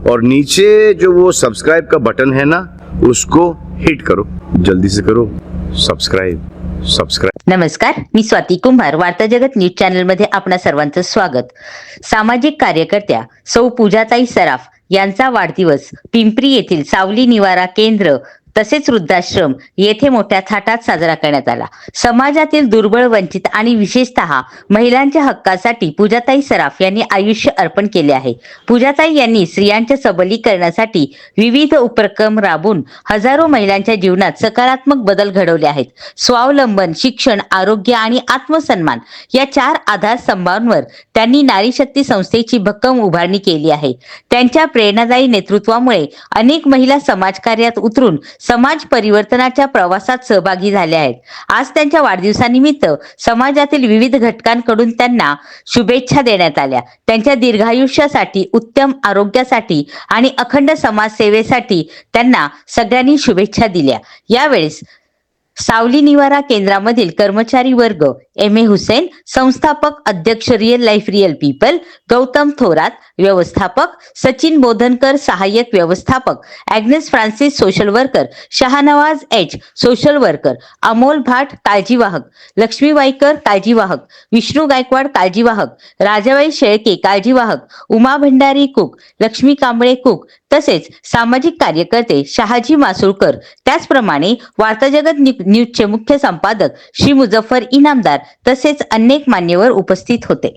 और नीचे जो वो सब्सक्राइब का बटन है ना, उसको हिट करो, जल्दी से करो सब्सक्राइब। नमस्कार, मी स्वाती कुंभार, वार्ता जगत न्यूज चॅनल मध्ये आपणा सर्वांचं स्वागत। सामाजिक कार्यकर्त्या सौ पूजाताई सराफ यांचा वाढदिवस पिंपरी येथील सावली निवारा केंद्र तसेच वृद्धाश्रम येथे मोठ्या थाटात साजरा करण्यात आला। समाजातील दुर्बळ, वंचित आणि विशेषतः महिलांच्या हक्कासाठी पूजाताई सराफ यांनी आयुष्य अर्पण केले आहे। पूजाताई यांनी स्त्रियांच्या सबलीकरणासाठी विविध उपक्रम राबवून हजारो महिलांच्या जीवनात सकारात्मक बदल घडवले आहेत। स्वावलंबन, शिक्षण, आरोग्य आणि आत्मसन्मान या 4 आधारस्तंभांवर त्यांनी नारी शक्ती संस्थेची भक्कम उभारणी केली आहे। त्यांच्या प्रेरणादायी नेतृत्वामुळे अनेक महिला समाजकार्यात उतरून समाज परिवर्तनाच्या प्रवासात सहभागी झाल्या आहेत। आज त्यांच्या वाढदिवसानिमित्त समाजातील विविध घटकांकडून त्यांना शुभेच्छा देण्यात आल्या। त्यांच्या दीर्घायुष्यासाठी, उत्तम आरोग्यासाठी आणि अखंड समाजसेवेसाठी त्यांना सगळ्यांनी शुभेच्छा दिल्या। यावेळेस सावली निवारा केंद्रामधील कर्मचारी वर्ग एम ए हुसेन, संस्थापक अध्यक्ष real life real people, Gautam Thorat व्यवस्थापक, सचिन बोधनकर सहाय्यक व्यवस्थापक, Agnes Francis social worker, Shahnawaz H social worker, Amol Bhat काळजीवाहक, लक्ष्मी वाईकर काळजीवाहक, विष्णू गायकवाड काळजीवाहक, राजाबाई शेळके काळजीवाहक, उमा भंडारी कुक, लक्ष्मी कांबळे कुक तसेच सामाजिक कार्यकर्ते शहाजी मासुळकर, त्याचप्रमाणे वार्ता जगत न्यूजचे मुख्य संपादक श्री मुझफ्फर इनामदार तसेच अनेक मान्यवर उपस्थित होते।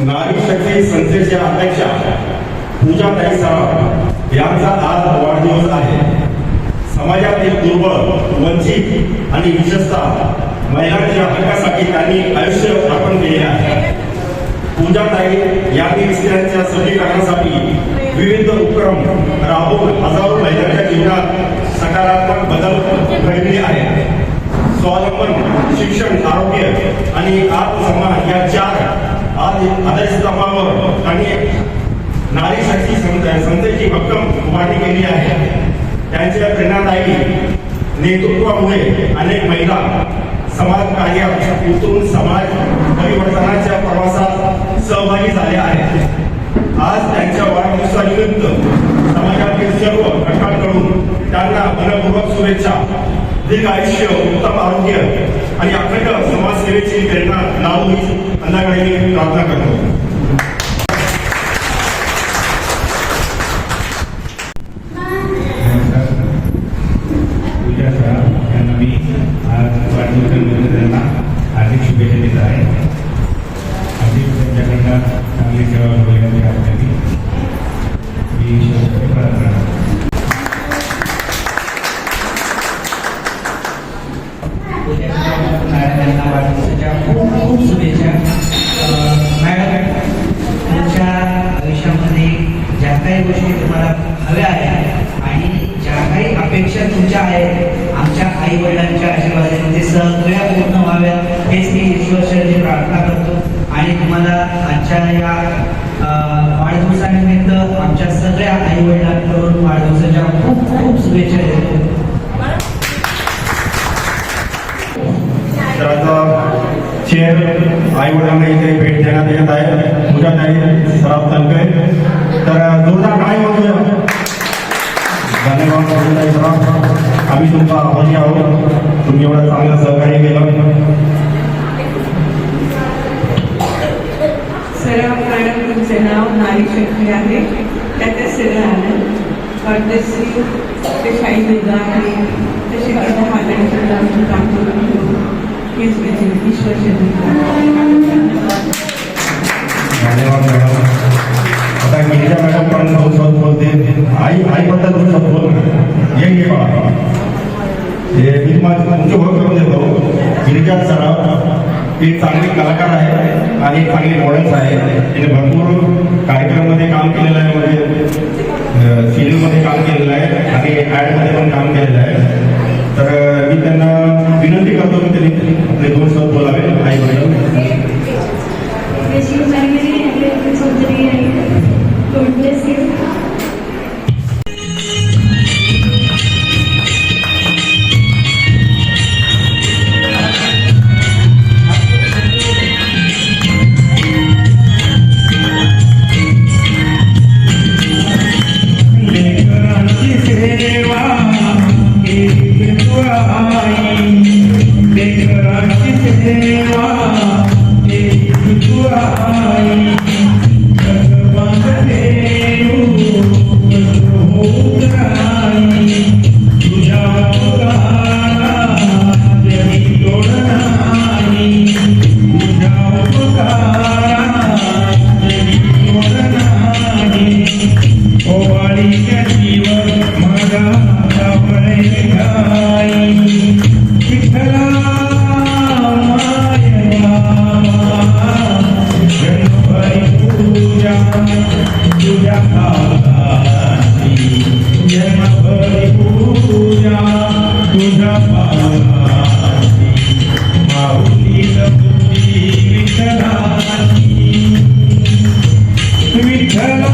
नारी शक्ती संस्थेच्या अध्यक्षा पूजाताई सराफ यांचा आज वाढदिवस आहे। समाजातील दुर्बळ, वंचित आणि विशेषतः महिलांच्या हक्कासाठी त्यांनी आयुष्य अर्पण केले आहे। पूजाताई यांनी स्त्रियांच्या सबलीकरणासाठी विविध उपक्रम राबवून हजारो महिलांच्या जीवनात सकारात्मक बदल घडविले आहेत। स्वावलंबन, शिक्षण, आरोग्य आणि आत्मसन्मान या 4 आधारस्तंभावर त्यांनी नारी शक्ती संस्थेची भक्कम उभारणी केली आहे। त्यांच्या प्रेरणादायी नेतृत्वामुळे अनेक महिला समाजकार्यात उतरून समाज परिवर्तनाच्या प्रवासात सहभागी झाल्या आहेत। आज त्यांच्या वाढदिवसानिमित्त समाजातील सर्व घटकांकडून त्यांना मनपूर्वक शुभेच्छा, दीर्घ आयुष्य, उत्तम आरोग्य आणि अखंड समाजसेवेची प्रेरणा लावू ही अंधाकडे प्रार्थना करतो। पूजा सराफ यांना मी आज वाढदिवसानिमित्त त्यांना हार्दिक शुभेच्छा देत आहे। अगदी त्यांच्याकडनं चांगली सेवा मिळाली आपल्याला मी प्रार्थना वाढदिवसाच्या खूप शुभेच्छा। मॅडम, तुमच्या आयुष्यामध्ये ज्या काही गोष्टी तुम्हाला हव्या आहेत आणि ज्या काही अपेक्षा तुमच्या आहेत, आमच्या आई वडिलांच्या आशीर्वादाने ते सगळ्या पूर्ण व्हाव्यात हेच मी ईश्वरचरणी प्रार्थना करतो। आणि तुम्हाला आजच्या या वाढदिवसानिमित्त आमच्या सगळ्या आई वडिलांकडून वाढदिवसाच्या खूप शुभेच्छा देतो। तर आता चेअर आई वडिलांना इथे भेट देण्यात येत आहे पूजाताई सराफ तनके। तर जोरदार टाळी वाजवूया। धन्यवाद पूजाताई सराफ, आम्ही तुमचा आभारी आहोत, तुम्ही एवढं चांगलं सहकार्य केलं। सराफ मॅडम, तुमचे नाव नारी शक्ती आहे, त्यातच सगळं आलं। परदेशी ते शाही वेगळं आहे, तशी माझ्या हाताने आमचं काम करून हेच ईश्वर धन्यवाद मॅडम। आता गिरिजा मॅडम पण दोन शब्द बोलते। आई बद्दल दोन शब्द बोल ये बाळा, हे मी तुमची ओळख करून देतो। गिरिजा ऋतुजा सराफ ही चांगली कलाकार आहे आणि चांगली मॉडेल्स आहे. तिने भरपूर कार्यक्रमामध्ये काम केलेलं आहे, म्हणजे सिरियलमध्ये काम केलेलं आहे आणि ॲडमध्ये पण काम केलेलं आहे. तर मी त्यांना विनंती करतो की त्यांनी आपले 2 शब्द बोलावे आईबद्दल. लेकरांची सेवा केली तू आई, लेकरांची सेवा केली तू आई. जगमात देऊ होत राही, तुझ्या उपकारा जरी तोड नाही, तुझ्या उपकारा जरी तोड नाही. ओवाळीच्या जीवन माझा सावळे गाई, विठ्ठला मायवा जन्मभरी पूजा तुझ्या पायाची, जन्मभरी पूजा तुझ्या पायाची. माऊली बुद्धी विठ्ठलाची, विठ्ठला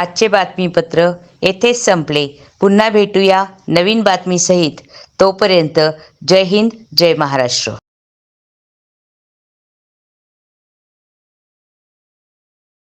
आजचे बातमीपत्र येथेच संपले. पुन्हा भेटूया नवीन बातमीसहित. तोपर्यंत जय हिंद, जय महाराष्ट्र.